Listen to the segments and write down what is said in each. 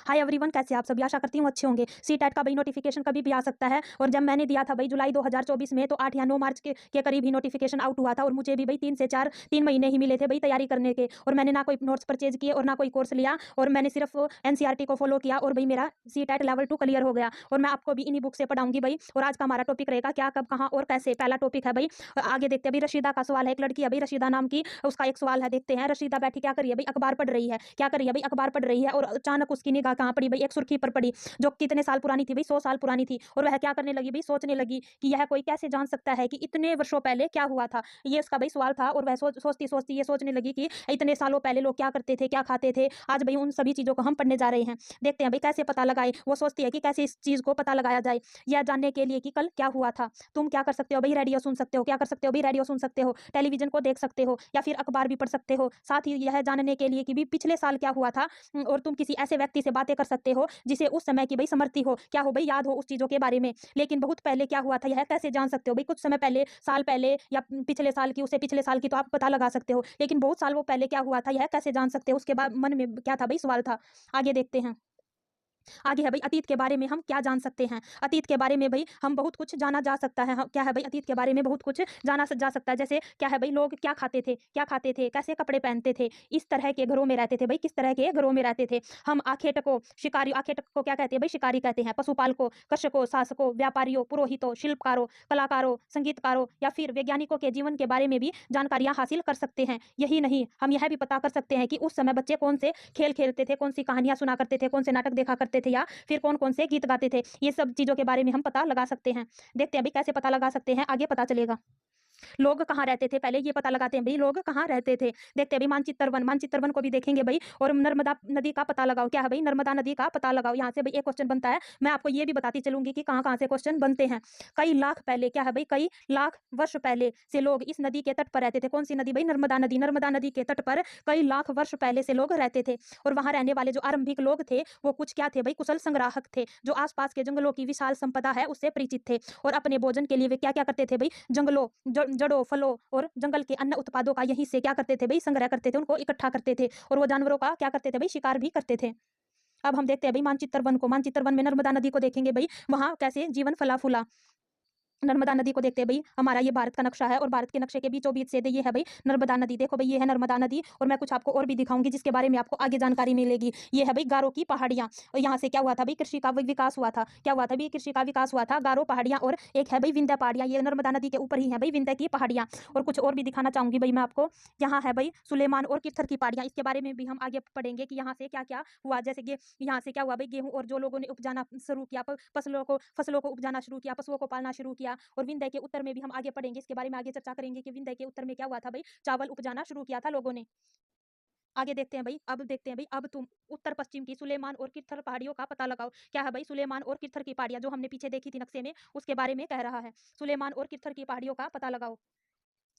Hi everyone, कैसे आप सभी? आशा करती हूँ अच्छे होंगे। सीटेट का भाई नोटिफिकेशन कभी भी आ सकता है और जब मैंने दिया था भाई जुलाई 2024 में तो 8 या 9 मार्च के करीब ही नोटिफिकेशन आउट हुआ था और मुझे भी भाई 3 से 4 3 महीने ही मिले थे भाई तैयारी करने के और मैंने ना कोई नोट्स परचेज किए और ना कोई कोर्स लिया और मैंने सिर्फ एनसीईआरटी को फॉलो किया और भाई मेरा सीटेट लेवल 2 क्लियर हो गया और मैं आपको भी इन्हीं बुक से पढ़ाऊंगी भाई। और आज का हमारा टॉपिक रहेगा क्या, कब, कहाँ और कैसे। पहला टॉपिक है भाई, आगे देखते हैं। अभी रशीदा का सवाल है, एक लड़की है भाई रशीदा नाम की, उसका एक सवाल है, देखते हैं। रशीदा बैठी क्या कर रही है भाई? अखबार पढ़ रही है। क्या कर रही है भाई? अखबार पढ़ रही है और अचानक उसकी निगाह कहाँ पड़ी भाई? एक सुर्खी पर पड़ी जो कितने साल पुरानी थी भाई? 100 साल पुरानी थी। और वह क्या करने लगी भाई? सोचने लगी कि यह कोई कैसे जान सकता है कि इतने वर्षों पहले क्या हुआ था। ये उसका भाई सवाल था और वह सोचती सोचती ये सोचने लगी कि इतने सालों पहले लोग क्या करते थे, क्या खाते थे। आज भाई उन सभी चीजों को हम पढ़ने जा रहे हैं। देखते हैं भाई कैसे पता लगाए। वो सोचती है कि कैसे इस चीज को पता लगाया जाए, यह जानने के लिए कि कल क्या हुआ था। तुम क्या कर सकते हो भाई? रेडियो सुन सकते हो। क्या कर सकते हो भाई? रेडियो सुन सकते हो, टेलीविजन को देख सकते हो या फिर अखबार भी पढ़ सकते हो। साथ ही यह जानने के लिए कि भी पिछले साल क्या हुआ था। और तुम किसी ऐसे व्यक्ति से बातें कर सकते हो जिसे उस समय की भाई समृद्धि हो, क्या हो भाई, याद हो उस चीजों के बारे में। लेकिन बहुत पहले क्या हुआ था यह कैसे जान सकते हो भाई? कुछ समय पहले, साल पहले या पिछले साल की, उससे पिछले साल की तो आप पता लगा सकते हो, लेकिन बहुत साल वो पहले क्या हुआ था यह कैसे जान सकते हो? उसके बाद मन में क्या था भाई? सवाल था। आगे देखते हैं। आगे है भाई अतीत के बारे में हम क्या जान सकते हैं। अतीत के बारे में भाई हम बहुत कुछ जाना जा सकता है। क्या है भाई? अतीत के बारे में बहुत कुछ जाना जा सकता है। जैसे क्या है भाई? लोग क्या खाते थे, क्या खाते थे, कैसे कपड़े पहनते थे, इस तरह के घरों में रहते थे भाई, किस तरह के घरों में रहते थे। हम आखेटकों, शिकारी, आखेटक को क्या कहते हैं भाई? शिकारी कहते हैं। पशुपालकों, कृषकों, शासकों, व्यापारियों, पुरोहितों, शिल्पकारों, कलाकारों, संगीतकारों या फिर वैज्ञानिकों के जीवन के बारे में भी जानकारियां हासिल कर सकते हैं। यही नहीं, हम यह भी पता कर सकते हैं कि उस समय बच्चे कौन से खेल खेलते थे, कौन सी कहानियां सुना करते थे, कौन से नाटक देखा करते थे या फिर कौन-कौन से गीत गाते थे। ये सब चीज़ों के बारे में हम पता लगा सकते हैं। देखते हैं अभी कैसे पता लगा सकते हैं, आगे पता चलेगा। लोग कहाँ रहते थे पहले, ये पता लगाते हैं भई लोग कहाँ रहते थे। देखते हैं भई मानचित्र वन, मानचित्र वन को भी देखेंगे भई। और नर्मदा नदी का पता लगाओ। क्या है भई? नर्मदा नदी का पता लगाओ। यहाँ से भई एक क्वेश्चन बनता है। मैं आपको ये भी बताती चलूँगी कि कहाँ-कहाँ से क्वेश्चन बनते हैं। कई लाख पहले, क्या है भई? कई लाख वर्ष पहले से लोग इस नदी के तट पर रहते थे। कौन-सी नदी भई? नर्मदा नदी। नर्मदा नदी के तट पर कई लाख वर्ष पहले से लोग रहते थे और वहाँ रहने वाले जो आरंभिक लोग थे, वो कुछ क्या थे भई? कुशल संग्राहक थे, जो आस-पास के जंगलों की विशाल संपदा है उससे परिचित थे और अपने भोजन के लिए वे क्या-क्या करते थे भई? जंगलों, जड़ों, फलों और जंगल के अन्य उत्पादों का यहीं से क्या करते थे भई? संग्रह करते थे, उनको इकट्ठा करते थे और वो जानवरों का क्या करते थे भई? शिकार भी करते थे। अब हम देखते हैं भई मानचित्र वन को। मानचित्र वन में नर्मदा नदी को देखेंगे भई, वहाँ कैसे जीवन फला-फूला। नर्मदा नदी को देखते हैं भई, हमारा ये भारत का नक्शा है और भारत के नक्शे के बीचों-बीच से ये है भई नर्मदा नदी। देखो भई ये है नर्मदा नदी और मैं कुछ आपको और भी दिखाऊँगी जिसके बारे में आपको आगे जानकारी मिलेगी। ये है भई गारो की पहाड़ियाँ और यहाँ से क्या हुआ था भई? कृषि का विकास हुआ था। क्या हुआ था भई? कृषि का विकास हुआ था। गारो पहाड़ियाँ और एक है भई विंध्य पहाड़ियाँ। ये नर्मदा नदी के ऊपर ही है भई विंध्य की पहाड़ियाँ। और कुछ और भी दिखाना चाहूँगी भई मैं आपको। यहाँ है भई सुलेमान और कित्थर की पहाड़ियाँ। इसके बारे में भी हम आगे पढ़ेंगे कि यहाँ से क्या-क्या हुआ। जैसे कि यहाँ से क्या हुआ भई? गेहूँ और जो लोगों ने उपजाना शुरू किया, फसलों को उपजाना शुरू किया, पशुओं को पालना शुरू किया। और विंध्य के उत्तर में भी हम आगे पढ़ेंगे, इसके बारे में आगे चर्चा करेंगे कि विंध्य के उत्तर में क्या हुआ था भई? चावल उपजाना शुरू किया था लोगों ने। आगे देखते हैं भई, अब देखते हैं भई, अब तुम उत्तर पश्चिम की सुलेमान और कित्थर पहाड़ियों का पता लगाओ। क्या है भई? सुलेमान और कित्थर की पहाड़ियाँ जो हमने पीछे देखी थी नक्शे में, उसके बारे में कह रहा है। सुलेमान और कित्थर की पहाड़ियों का पता लगाओ।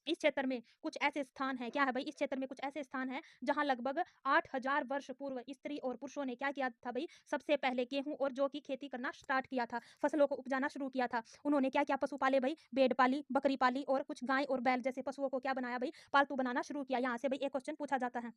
इस क्षेत्र में कुछ ऐसे स्थान हैं, क्या है भाई? इस क्षेत्र में कुछ ऐसे स्थान हैं जहां लगभग 8000 वर्ष पूर्व स्त्री और पुरुषों ने क्या किया था भाई? सबसे पहले गेहूं और जौ की खेती करना स्टार्ट किया था, फसलों को उपजाना शुरू किया था। उन्होंने क्या क्या पशु पाले भाई? भेड़ पाली, बकरी पाली और कुछ गाय और बैल जैसे पशुओं को क्या बनाया भाई? पालतू बनाना शुरू किया। यहाँ से भाई एक क्वेश्चन पूछा जाता है।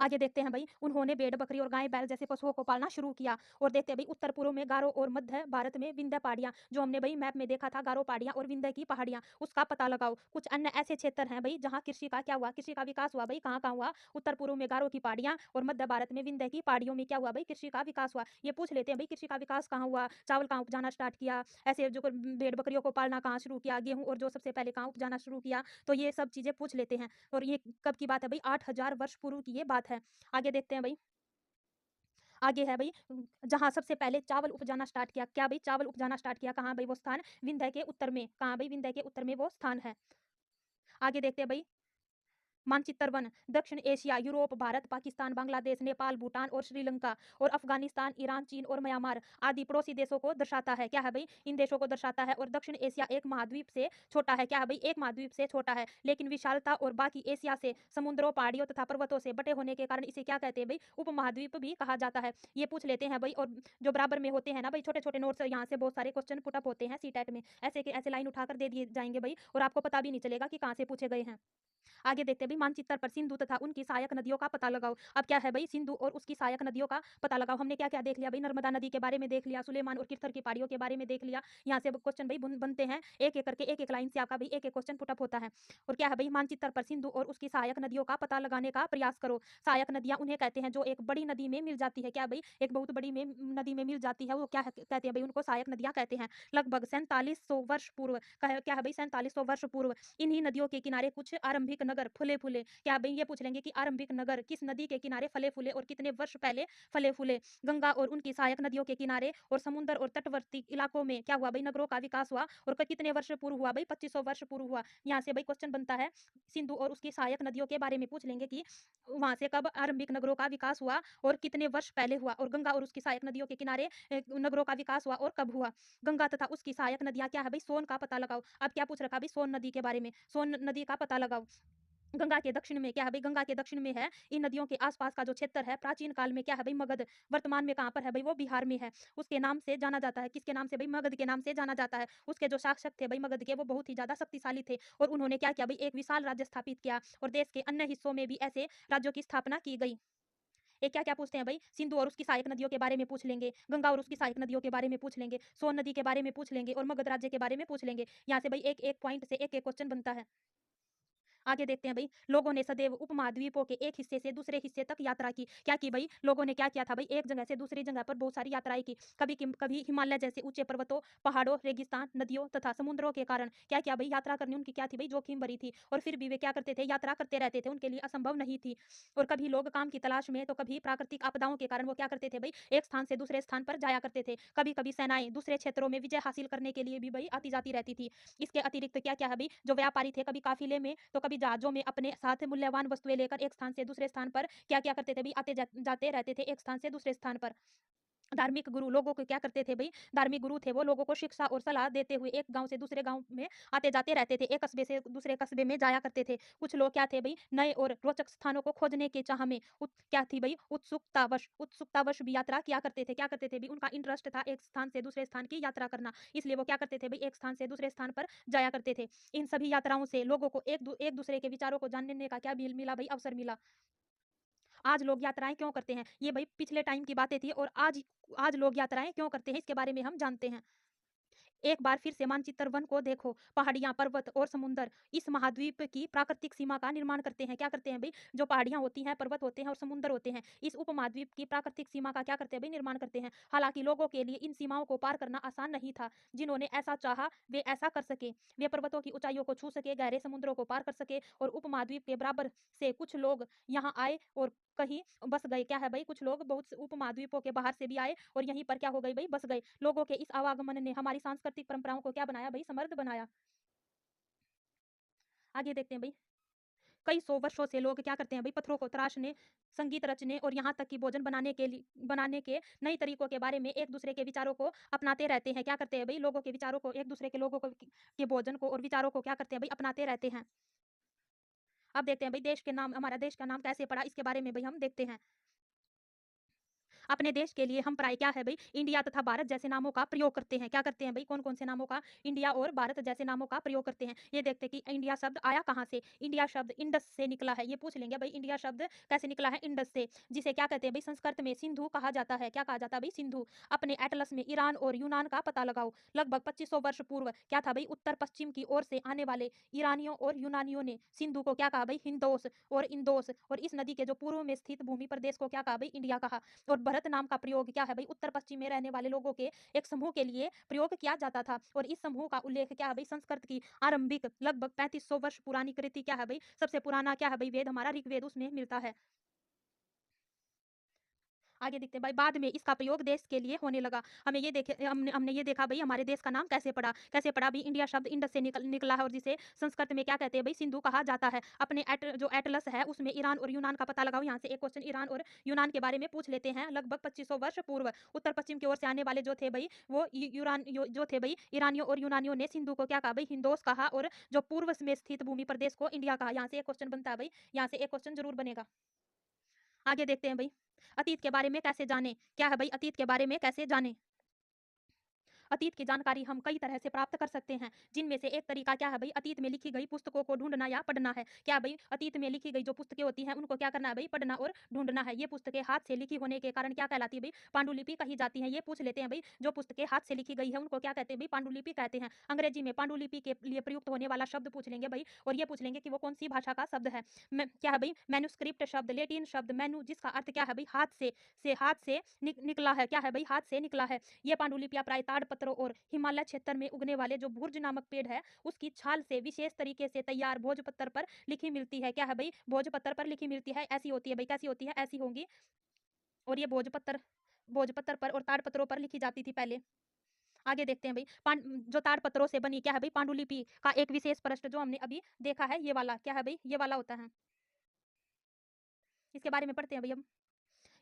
आगे देखते हैं भाई, उन्होंने भेड़ बकरी और गाय बैल जैसे पशुओं को पालना शुरू किया। और देखते हैं भाई उत्तर पूर्व में गारो और मध्य भारत में विंध्य पहाड़ियां, जो हमने भाई मैप में देखा था गारो पहाड़ियां और विंध्य की पहाड़ियां, उसका पता लगाओ। कुछ अन्य ऐसे क्षेत्र हैं भाई जहां कृषि का क्या हुआ? कृषि का विकास हुआ भाई। कहाँ कहाँ हुआ? उत्तर पूर्व में गारो की पहाड़ियां और मध्य भारत में विंध्य की पहाड़ियों में क्या हुआ भाई? कृषि का विकास हुआ। ये पूछ लेते हैं भाई कृषि का विकास कहाँ हुआ, चावल कहाँ उपजाना स्टार्ट किया, ऐसे जो भेड़ बकरियों को पालना कहाँ शुरू किया, गेहूं और जो सबसे पहले कहाँ उपजाना शुरू किया। तो ये सब चीजें पूछ लेते हैं। और ये कब की बात है भाई? 8000 वर्ष पूर्व की ये बात है। आगे देखते हैं भाई, आगे है भई जहाँ सबसे पहले चावल उपजाना स्टार्ट किया। क्या भई? चावल उपजाना स्टार्ट किया। कहाँ भई वो स्थान? विंध्य के उत्तर में। कहाँ भई? विंध्य के उत्तर में वो स्थान है। आगे देखते हैं भई, मानचित्र वन, दक्षिण एशिया, यूरोप, भारत, पाकिस्तान, बांग्लादेश, नेपाल, भूटान और श्रीलंका और अफगानिस्तान, ईरान, चीन और म्यांमार आदि पड़ोसी देशों को दर्शाता है। क्या है भाई? इन देशों को दर्शाता है। और दक्षिण एशिया एक महाद्वीप से छोटा है। क्या है भाई? एक महाद्वीप से छोटा है, लेकिन विशालता और बाकी एशिया से समुद्रों, पहाड़ियों तथा पर्वतों से बटे होने के कारण इसे क्या कहते हैं भाई? उपमहाद्वीप भी कहा जाता है। ये पूछ लेते हैं भाई। और जो बराबर में होते हैं ना भाई, छोटे छोटे नोट्स, यहाँ से बहुत सारे क्वेश्चन पुटअप होते हैं सीटेट में। ऐसे के ऐसे लाइन उठाकर दे दिए जाएंगे भाई और आपको पता भी नहीं चलेगा कि कहाँ से पूछे गए हैं। आगे देखते हैं भाई, मानचित्र पर सिंधु तथा उनकी सहायक नदियों का पता लगाओ। अब क्या है भाई, सिंधु और उसकी सहायक नदियों का पता लगाओ। हमने क्या क्या देख लिया भाई, नर्मदा नदी के बारे में देख लिया, सुलेमान और किरथर की पहाड़ियों के बारे में देख लिया। यहाँ से क्वेश्चन भाई बनते हैं, एक एक करके एक एक लाइन से आपका भाई एक एक क्वेश्चन पुटअप होता है। और क्या है भाई, मानचित्र पर सिंधु और उसकी सहायक नदियों का पता लगाने का प्रयास करो। सहायक नदियां उन्हें कहते हैं जो एक बड़ी नदी में मिल जाती है। क्या भाई, एक बहुत बड़ी में नदी में मिल जाती है, वो क्या कहते हैं भाई, उनको सहायक नदियां कहते हैं। लगभग 4700 वर्ष पूर्व, क्या है भाई, 4700 वर्ष पूर्व इन्हीं नदियों के किनारे कुछ आरंभिक नगर फले फूले। क्या भाई, ये पूछ लेंगे कि आरंभिक नगर किस नदी के किनारे फले फूले और कितने वर्ष पहले फले फूले। गंगा और उनकी सहायक नदियों के किनारे और समुद्र और तटवर्ती इलाकों में क्या हुआ भाई, नगरों का विकास हुआ। और कितने वर्ष पूर्व हुआ भाई, 2500 वर्ष पूर्व हुआ। यहाँ से भाई क्वेश्चन बनता है, सिंधु और उसकी सहायक नदियों के बारे में पूछ लेंगे कि वहां से कब आरंभिक नगरों का विकास हुआ और कितने वर्ष पहले हुआ। और गंगा और उसकी सहायक नदियों के किनारे नगरों का विकास हुआ और कब हुआ। गंगा तथा उसकी सहायक नदियां क्या है भाई, सोन का पता लगाओ। अब क्या पूछ रखा भाई, सोन नदी के बारे में, सोन नदी का पता लगाओ। गंगा के दक्षिण में क्या है भाई, गंगा के दक्षिण में है इन नदियों के आसपास का जो क्षेत्र है, प्राचीन काल में क्या है भाई, मगध। वर्तमान में कहाँ पर है भाई, वो बिहार में है। उसके नाम से जाना जाता है, किसके नाम से भाई, मगध के नाम से जाना जाता है। उसके जो शासक थे भाई मगध के, वो बहुत ही ज्यादा शक्तिशाली थे और उन्होंने क्या किया भाई, एक विशाल राज्य स्थापित किया और देश के अन्य हिस्सों में भी ऐसे राज्यों की स्थापना की गई। एक क्या क्या पूछते हैं भाई, सिंधु और उसकी सहायक नदियों के बारे में पूछ लेंगे, गंगा और उसकी सहायक नदियों के बारे में पूछ लेंगे, सोन नदी के बारे में पूछ लेंगे और मगध राज्य के बारे में पूछ लेंगे। यहाँ से भाई एक एक पॉइंट से एक एक क्वेश्चन बनता है। आगे देखते हैं भाई, लोगों ने सदैव उपमहाद्वीपों के एक हिस्से से दूसरे हिस्से तक यात्रा की। क्या की भाई, लोगों ने क्या किया था भाई, एक जगह से दूसरी जगह पर बहुत सारी यात्राएं की। कभी हिमालय जैसे ऊंचे पर्वतों, पहाड़ों, रेगिस्तान, नदियों तथा समुद्रों के कारण क्या किया भाई, यात्रा करनी उनकी क्या थी भाई, जोखिम भरी थी। और फिर भी वे क्या करते थे, यात्रा करते रहते थे, उनके लिए असंभव नहीं थी। और कभी लोग काम की तलाश में, तो कभी प्राकृतिक आपदाओं के कारण वो क्या करते थे भाई, एक स्थान से दूसरे स्थान पर जाया करते थे। कभी कभी सेनाएं दूसरे क्षेत्रों में विजय हासिल करने के लिए भी भाई आती जाती रहती थी। इसके अतिरिक्त क्या क्या है भाई, जो व्यापारी थे, कभी काफिले में तो कभी जहाजों में अपने साथ मूल्यवान वस्तुएं लेकर एक स्थान से दूसरे स्थान पर क्या क्या करते थे भाई, जाते रहते थे एक स्थान से दूसरे स्थान पर। धार्मिक गुरु लोगों को क्या करते थे भाई, धार्मिक गुरु थे वो लोगों को शिक्षा और सलाह देते हुए एक गांव से दूसरे गांव में आते जाते रहते थे, एक कस्बे से दूसरे कस्बे में जाया करते थे। कुछ लोग क्या थे भाई, नए और रोचक स्थानों को खोजने के चाह में क्या थी भाई, उत्सुकतावश भी यात्रा किया करते थे। क्या करते थे भाई, उनका इंटरेस्ट था एक स्थान से दूसरे स्थान की यात्रा करना, इसलिए वो क्या करते थे भाई, एक स्थान से दूसरे स्थान पर जाया करते थे। इन सभी यात्राओं से लोगों को एक दूसरे के विचारों को जानने का क्या मिला भाई, अवसर मिला। आज लोग यात्राएं क्यों करते हैं, ये भाई पिछले टाइम की बातें थी, और आज लोग यात्राएं क्यों करते हैं इसके बारे में हम जानते हैं। एक बार फिर से मानचित्र वन को देखो, पहाड़ियां, पर्वत और समुंदर इस महाद्वीप की प्राकृतिक सीमा का निर्माण करते हैं। क्या करते हैं भाई, जो पहाड़ियां होती हैं, पर्वत होते हैं और समुंदर होते हैं, इस उपमहाद्वीप की प्राकृतिक सीमा का क्या करते हैं भाई, निर्माण करते हैं। हालांकि लोगों के लिए इन सीमाओं को पार करना आसान नहीं था। जिन्होंने ऐसा चाहा वे ऐसा कर सके, वे पर्वतों की ऊंचाइयों को छू सके, गहरे समुद्रों को पार कर सके और उपमहाद्वीप के बराबर से कुछ लोग यहाँ आए और कहीं बस गए। क्या है भाई, कुछ लोग बहुत से उपमहाद्वीपों के बाहर से भी आए और यहीं पर क्या हो गए भाई, बस गए। लोगों के इस आवागमन ने हमारी सांस्कृतिक परंपराओं को क्या बनाया भाई, समृद्ध बनाया। आगे देखते हैं भाई, कई सौ वर्षों से लोग क्या करते हैं भाई, पत्थरों को तराशने, संगीत रचने और यहाँ तक कि भोजन बनाने के नई तरीकों के बारे में एक दूसरे के विचारों को अपनाते रहते हैं। क्या करते हैं भाई, लोगों के विचारों को, एक दूसरे के लोगों को के भोजन को और विचारों को क्या करते हैं भाई, अपनाते रहते हैं। अब देखते हैं भाई, देश के नाम, हमारा देश का नाम कैसे पड़ा, इसके बारे में भाई हम देखते हैं। अपने देश के लिए हम प्राय क्या है भाई, इंडिया तथा भारत जैसे नामों का प्रयोग करते हैं। क्या करते हैं भाई, कौन कौन से नामों का, इंडिया और भारत जैसे नामों का प्रयोग करते हैं। ये देखते हैं कि इंडिया शब्द आया कहाँ से, इंडिया शब्द इंडस से निकला है। ये पूछ लेंगे भाई, इंडिया शब्द कैसे निकला है, इंडस से, जिसे क्या कहते हैं भाई, संस्कृत में सिंधु कहा जाता है। क्या कहा जाता है भाई, सिंधु। अपने एटलस में ईरान और यूनान का पता लगाओ। लगभग 2500 वर्ष पूर्व क्या था भाई, उत्तर पश्चिम की ओर से आने वाले ईरानियों और यूनानियों ने सिंधु को क्या कहा भाई, हिंदोस और इंदोस, और इस नदी के जो पूर्व में स्थित भूमि प्रदेश को क्या कहा भाई, इंडिया कहा। और भरत नाम का प्रयोग क्या है भाई, उत्तर पश्चिम में रहने वाले लोगों के एक समूह के लिए प्रयोग किया जाता था। और इस समूह का उल्लेख क्या है भाई, संस्कृत की आरंभिक लगभग 3500 वर्ष पुरानी कृति क्या है भाई, सबसे पुराना क्या है भाई, वेद हमारा ऋग्वेद, उसमें मिलता है। आगे देखते हैं भाई, बाद में इसका प्रयोग देश के लिए होने लगा। हमें ये देखे हमने हमने ये देखा भाई, हमारे देश का नाम कैसे पड़ा भी, इंडिया शब्द इंडस से निकला है और जिसे संस्कृत में क्या कहते हैं भाई, सिंधु कहा जाता है। अपने जो एटलस है उसमें ईरान और यूनान का पता लगाओ। यहाँ से एक क्वेश्चन ईरान और यूनान के बारे में पूछ लेते हैं। लगभग 2500 वर्ष पूर्व उत्तर पश्चिम की ओर से आने वाले जो थे भाई, वो जो थे भाई, ईरानियों और यूनानियों ने सिंधु को क्या कहा भाई, हिंदोस कहा, और जो पूर्व में स्थित भूमि प्रदेश को इंडिया कहा। यहाँ से एक क्वेश्चन बनता है भाई, यहाँ से एक क्वेश्चन जरूर बनेगा। आगे देखते हैं भाई, अतीत के बारे में कैसे जाने। क्या है भाई, अतीत के बारे में कैसे जाने। अतीत की जानकारी हम कई तरह से प्राप्त कर सकते हैं, जिनमें से एक तरीका क्या है भई, अतीत में लिखी गई पुस्तकों को ढूँढना या पढ़ना है। क्या भई, अतीत में लिखी गई जो पुस्तकें होती हैं, उनको क्या करना है भई, पढ़ना और ढूँढना है। ये पुस्तकें हाथ से लिखी होने के कारण क्या कहलाती है भई, पांडुलिपि कही जाती हैं। ये पूछ लेते हैं भई, जो पुस्तकें हाथ से लिखी गई है, उनको क्या कहते हैं भई, पांडुलिपि कहते हैं। अंग्रेजी में पांडुलिपि के लिए प्रयुक्त होने वाला शब्द पूछ लेंगे भई, और ये पूछ लेंगे कि वो कौन-सी भाषा का शब्द है। क्या है भई, मैन्युस्क्रिप्ट शब्द, लैटिन शब्द मैन्यू, जिसका अर्थ क्या है भई, हाथ से निकला है। क्या है भई, हाथ से निकला है। ये पांडुलिपियाँ प्राय ताड़पत्रों और हिमालय क्षेत्र में उगने वाले जो भुर्ज नामक पेड़ है, उसकी छाल से विशेष तरीके से तैयार भोजपत्र पर लिखी मिलती है। क्या है भई, भोजपत्र पर लिखी मिलती है। ऐसी होती है भई, कैसी होती है, ऐसी होंगी। और ये भोजपत्र भोजपत्र पर और ताड़पत्रों पर लिखी जाती थी पहले। आगे देखते हैं भई, जो ताड़पत्रों से बनी क्या है भई, पांडुलिपि का एक विशेष पृष्ठ जो हमने अभी देखा है, ये वाला क्या है भई, ये वाला होता है। इसके बारे में पढ़ते हैं भई अब।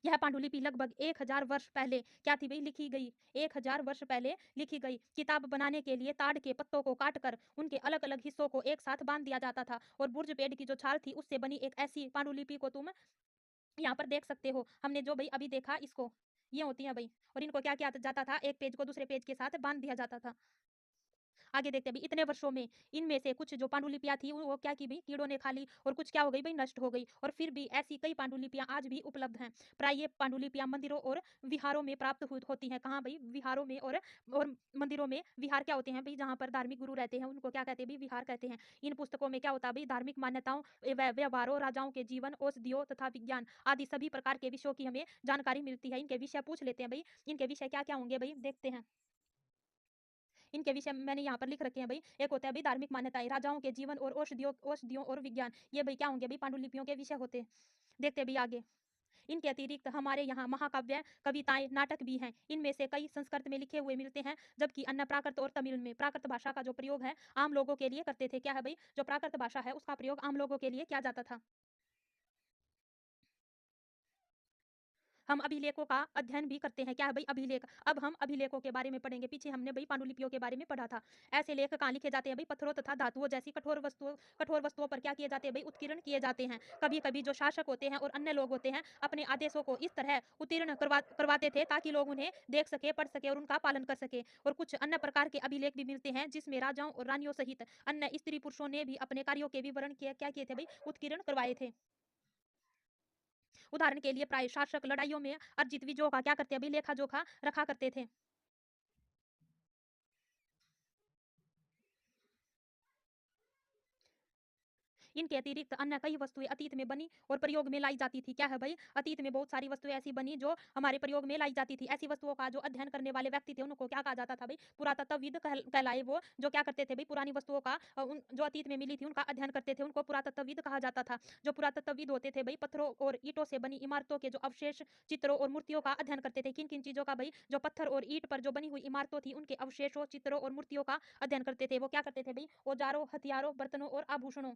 यह पांडुलिपि लगभग 1000 वर्ष पहले क्या थी भई, लिखी गई। 1000 वर्ष पहले लिखी गई। किताब बनाने के लिए ताड़ के पत्तों को काटकर उनके अलग-अलग हिस्सों को एक साथ बांध दिया जाता था, और बुर्ज पेड़ की जो छाल थी, उससे बनी एक ऐसी पांडुलिपि को तुम यहाँ पर देख सकते हो। हमने जो भई अभी देखा इसको, ये होती हैं भई, और इनको क्या किया जाता था, एक पेज को दूसरे पेज के साथ बांध दिया जाता था। आगे देखते हैं भई, इतने वर्षों में इनमें से कुछ जो पांडुलिपियाँ थी, वो क्या की भई, कीड़ों ने खा ली, और कुछ क्या हो गई भई, नष्ट हो गई। और फिर भी ऐसी कई पांडुलिपियाँ आज भी उपलब्ध हैं। प्राय ये पांडुलिपियाँ मंदिरों और विहारों में प्राप्त होती हैं। कहाँ भई, विहारों में और मंदिरों में। विहार क्या होते हैं भई, जहाँ पर धार्मिक गुरु रहते हैं, उनको क्या कहते हैं भई, विहार कहते हैं। इन पुस्तकों में क्या होता है भई, धार्मिक मान्यताओं, व्यवहारों, राजाओं के जीवन, औषधियों तथा विज्ञान आदि सभी प्रकार के विषयों की हमें जानकारी मिलती है। इनके विषय पूछ लेते हैं भई, इनके विषय क्या-क्या होंगे भई, देखते हैं। इनके विषय मैंने यहाँ पर लिख रखे हैं भई। एक होता है भई, धार्मिक मान्यताएँ, राजाओं के जीवन और औषधियों और विज्ञान। ये भई क्या होंगे भई, पांडुलिपियों के विषय होते हैं। देखते हैं भई आगे। इनके अतिरिक्त हमारे यहाँ महाकाव्य, कविताएँ, नाटक भी हैं। इनमें से कई संस्कृत में लिखे हुए मिलते हैं, जबकि अन्य प्राकृत और तमिल में। प्राकृत भाषा का जो प्रयोग है, आम लोगों के लिए करते थे। क्या है भई, जो प्राकृत भाषा है, उसका प्रयोग आम लोगों के लिए किया जाता था। हम अभिलेखों का अध्ययन भी करते हैं। क्या है भई, अभिलेख। अब हम अभिलेखों के बारे में पढ़ेंगे। पीछे हमने भई पांडुलिपियों के बारे में पढ़ा था। ऐसे लेख कहाँ लिखे जाते हैं भई, पत्थरों तथा धातुओं जैसी कठोर वस्तुओं पर क्या किए जाते हैं भई, उत्कीर्ण किए जाते हैं। कभी-कभी जो शासक होते हैं और अन्य लोग होते हैं, अपने आदेशों को इस तरह उत्तीर्ण करवाते थे, ताकि लोग उन्हें देख सके, पढ़ सके और उनका पालन कर सके। और कुछ अन्य प्रकार के अभिलेख भी मिलते हैं, जिसमें राजाओं और रानियों सहित अन्य स्त्री पुरुषों ने भी अपने कार्यों के विवरण क्या किए थे भई, उत्कीर्ण करवाए थे। उदाहरण के लिए प्राय शासक लड़ाइयों में अर्जित विजयों का क्या करते हैं, अभी लेखा जोखा रखा करते थे। इनके अतिरिक्त अन्य कई वस्तुएं अतीत में बनी और प्रयोग में लाई जाती थी। क्या है भाई, अतीत में बहुत सारी वस्तुएं ऐसी बनी जो हमारे प्रयोग में लाई जाती थी। ऐसी वस्तुओं का जो अध्ययन करने वाले व्यक्ति थे, उनको क्या कहा जाता था भाई, पुरातत्वविद कहलाए। वो जो क्या करते थे भाई, पुरानी वस्तुओं का जो अतीत में मिली थी उनका अध्ययन करते थे, उनको पुरातत्वविद कहा जाता था। जो पुरातत्वविद होते थे भाई, पत्थरों और ईंटों से बनी इमारतों के जो अवशेष, चित्रों और मूर्तियों का अध्ययन करते थे। किन किन चीजों का भाई, जो पत्थर और ईंट पर जो बनी हुई इमारतों थी, उनके अवशेषों, चित्रों और मूर्तियों का अध्ययन करते थे। वो क्या करते थे भाई, औजारों, हथियारों, बर्तनों और आभूषणों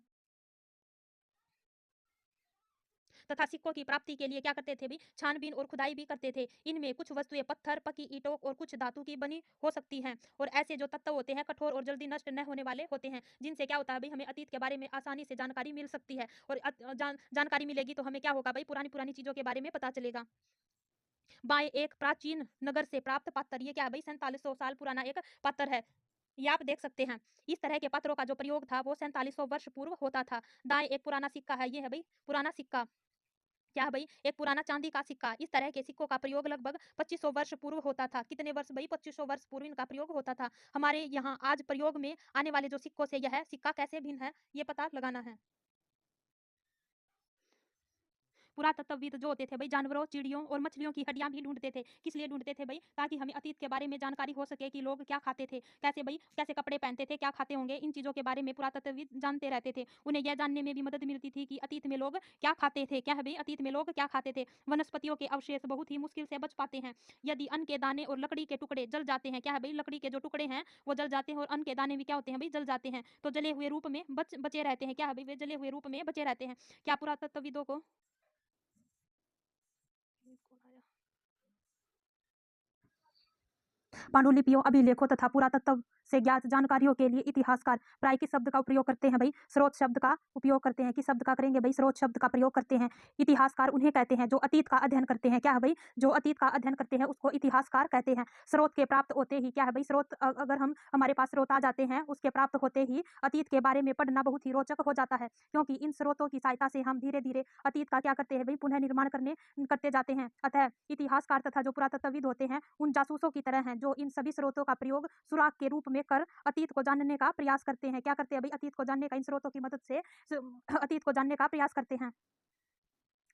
तथा सिक्कों की प्राप्ति के लिए क्या करते थे भी, छानबीन और खुदाई भी करते थे। इनमें कुछ वस्तुएं पत्थर, पकी ईंटों और कुछ धातु की बनी हो सकती हैं। और ऐसे जो तत्व होते हैं, कठोर और जल्दी नष्ट न होने वाले होते हैं, जिनसे क्या होता है भाई, हमें अतीत के बारे में आसानी से जानकारी मिल सकती है। और जानकारी मिलेगी तो हमें क्या होगा भाई, पुरानी पुरानी चीजों के बारे में पता चलेगा। बाय एक प्राचीन नगर से प्राप्त पत्थर, ये क्या है भाई, 4700 साल पुराना एक पत्थर है। ये आप देख सकते हैं। इस तरह के पत्थरों का जो प्रयोग था, वो 4700 वर्ष पूर्व होता था। दाएं एक पुराना सिक्का है, ये है भाई पुराना सिक्का। क्या है भाई, एक पुराना चांदी का सिक्का। इस तरह के सिक्कों का प्रयोग लगभग 2500 वर्ष पूर्व होता था। कितने वर्ष भाई, 2500 वर्ष पूर्व इनका प्रयोग होता था। हमारे यहाँ आज प्रयोग में आने वाले जो सिक्कों से यह सिक्का कैसे भिन्न है, ये पता लगाना है। पुरातत्वविद जो होते थे भाई, जानवरों, चिड़ियों और मछलियों की हड्डियां भी ढूंढते थे। किस लिए ढूंढते थे भाई, ताकि हमें अतीत के बारे में जानकारी हो सके कि लोग क्या खाते थे, कैसे भाई, कैसे कपड़े पहनते थे, क्या खाते होंगे। इन चीजों के बारे में पुरातत्वविद जानते रहते थे। उन्हें यह जानने में भी मदद मिलती थी कि अतीत में लोग क्या खाते थे। क्या है भाई, अतीत में लोग क्या खाते थे। वनस्पतियों के अवशेष बहुत ही मुश्किल से बच पाते हैं। यदि अन्न के दाने और लकड़ी के टुकड़े जल जाते हैं, क्या है भाई, लकड़ी के जो टुकड़े हैं वो जल जाते हैं, और अन्न के दाने भी क्या होते हैं भाई, जल जाते हैं, तो जले हुए रूप में बचे रहते हैं। क्या है भाई, वे जले हुए रूप में बचे रहते हैं। क्या पुरातत्वविदों को पांडुलिपियों, अभिलेखों तथा पुरातत्व से ज्ञात जानकारियों के लिए इतिहासकार प्राय किस शब्द का उपयोग करते हैं भाई? स्रोत शब्द का उपयोग करते हैं। किस शब्द का करेंगे भाई? स्रोत शब्द का प्रयोग करते हैं। इतिहासकार उन्हें कहते हैं जो अतीत का अध्ययन करते हैं। क्या है भाई? जो अतीत का अध्ययन करते हैं उसको इतिहासकार कहते हैं। स्रोत के प्राप्त होते ही क्या है भाई? स्रोत अगर हम हमारे पास स्रोत आ जाते हैं, उसके प्राप्त होते ही अतीत के बारे में पढ़ना बहुत ही रोचक हो जाता है, क्योंकि इन स्रोतों की सहायता से हम धीरे धीरे अतीत का क्या करते हैं भाई? पुनः निर्माण करते जाते हैं। अतः इतिहासकार तथा जो पुरातत्वविद होते हैं उन जासूसों की तरह हैं जो इन सभी स्रोतों का प्रयोग सुराग के रूप में कर अतीत को जानने का प्रयास करते हैं। क्या करते हैं भाई? अतीत को जानने का इन स्रोतों की मदद से अतीत को जानने का प्रयास करते हैं।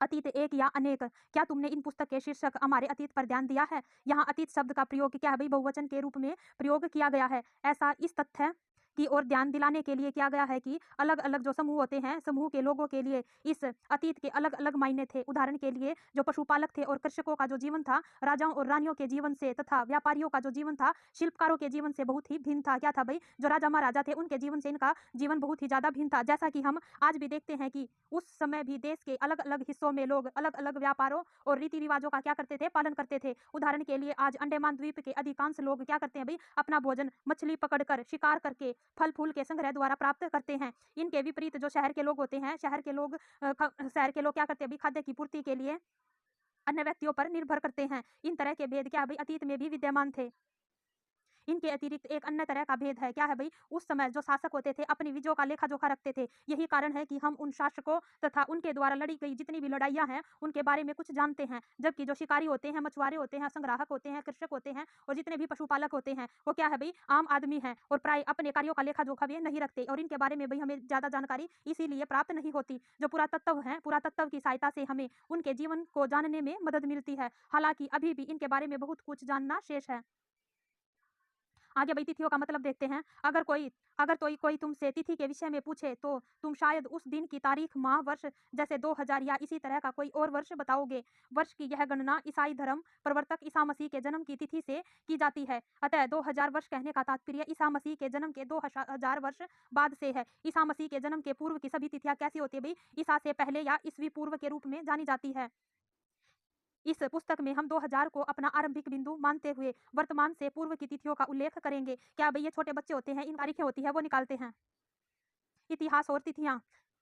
अतीत एक या अनेक, क्या तुमने इन पुस्तक के शीर्षक हमारे अतीत पर ध्यान दिया है? यहाँ अतीत शब्द का प्रयोग क्या है भाई? बहुवचन के रूप में प्रयोग किया गया है। ऐसा इस तथ्य की ओर ध्यान दिलाने के लिए किया गया है कि अलग अलग जो समूह होते हैं, समूह के लोगों के लिए इस अतीत के अलग अलग मायने थे। उदाहरण के लिए जो पशुपालक थे और कृषकों का जो जीवन था राजाओं और रानियों के जीवन से, तथा व्यापारियों का जो जीवन था शिल्पकारों के जीवन से बहुत ही भिन्न था। क्या था भाई? जो राजा महाराजा थे उनके जीवन से इनका जीवन बहुत ही ज्यादा भिन्न था। जैसा कि हम आज भी देखते हैं कि उस समय भी देश के अलग अलग हिस्सों में लोग अलग अलग व्यापारों और रीति रिवाजों का क्या करते थे? पालन करते थे। उदाहरण के लिए आज अंडमान द्वीप के अधिकांश लोग क्या करते हैं भाई? अपना भोजन मछली पकड़कर, शिकार करके, फल फूल के संग्रह द्वारा प्राप्त करते हैं। इनके विपरीत जो शहर के लोग होते हैं, शहर के लोग क्या करते हैं भाई? खाद्य की पूर्ति के लिए अन्य व्यक्तियों पर निर्भर करते हैं। इन तरह के भेद क्या भाई? अतीत में भी विद्यमान थे। इनके अतिरिक्त एक अन्य तरह का भेद है। क्या है भाई? उस समय जो शासक होते थे अपनी विजयों का लेखा जोखा रखते थे। यही कारण है कि हम उन शासकों तथा उनके द्वारा लड़ी गई जितनी भी लड़ाइयां हैं उनके बारे में कुछ जानते हैं। जबकि जो शिकारी होते हैं, मछुआरे होते हैं, संग्राहक होते हैं, कृषक होते हैं और जितने भी पशुपालक होते हैं वो क्या है भाई? आम आदमी है और प्राय अपने कार्यों का लेखा जोखा भी नहीं रखते और इनके बारे में भाई हमें ज्यादा जानकारी इसीलिए प्राप्त नहीं होती। जो पुरातत्व है, पुरातत्व की सहायता से हमें उनके जीवन को जानने में मदद मिलती है। हालांकि अभी भी इनके बारे में बहुत कुछ जानना शेष है। आगे भाई तिथियों का मतलब देखते हैं। अगर कोई तुमसे तिथि के विषय में पूछे तो तुम शायद उस दिन की तारीख, माह, वर्ष जैसे 2000 या इसी तरह का कोई और वर्ष बताओगे। वर्ष की यह गणना ईसाई धर्म प्रवर्तक ईसा मसीह के जन्म की तिथि से की जाती है। अतः 2000 वर्ष कहने का तात्पर्य ईसा मसीह के जन्म के 2000 वर्ष बाद से है। ईसा मसीह के जन्म के पूर्व की सभी तिथियां कैसी होती है भाई? ईसा से पहले या ईसवी पूर्व के रूप में जानी जाती है। इस पुस्तक में हम 2000 को अपना आरंभिक बिंदु मानते हुए वर्तमान से पूर्व की तिथियों का उल्लेख करेंगे। क्या भाई? ये छोटे बच्चे होते हैं, इन तारीखें होती है वो निकालते हैं। इतिहास और तिथियां।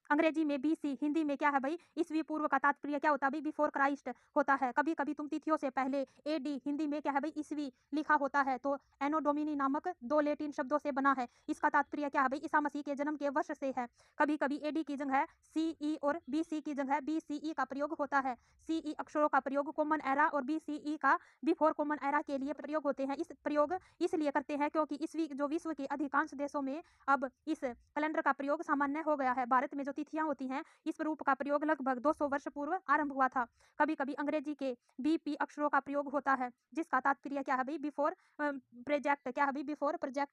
अंग्रेजी में बीसी, हिंदी में क्या है भाई? ईसवी पूर्व का तात्पर्य क्या होता है भाई? बिफोर क्राइस्ट होता है। कभी कभी तुम तिथियों से पहले एडी, हिंदी में क्या है भाई? ईसवी लिखा होता है तो एनो डोमिनी नामक दो लेटिन शब्दों से बना है। इसका तात्पर्य क्या है भाई? ईसा मसीह के जन्म के वर्ष से है। कभी कभी एडी की जगह सीई और बीसी की जगह बीसीई का प्रयोग होता है। सीई अक्षरों का प्रयोग कॉमन एरा और बीसीई का बिफोर कॉमन एरा के लिए प्रयोग होते हैं। इस प्रयोग इसलिए करते हैं क्योंकि ईसवी जो विश्व के अधिकांश देशों में अब इस कैलेंडर का प्रयोग सामान्य हो गया है। भारत में जो तिथियां होती हैं इस रूप का प्रयोग लगभग 200 वर्ष पूर्व आरंभ हुआ था। कभी कभी अंग्रेजी के बीपी अक्षरों का प्रयोग होता है जिसका तात्पर्य क्या है भाई? Before project. क्या है भाई? Before project.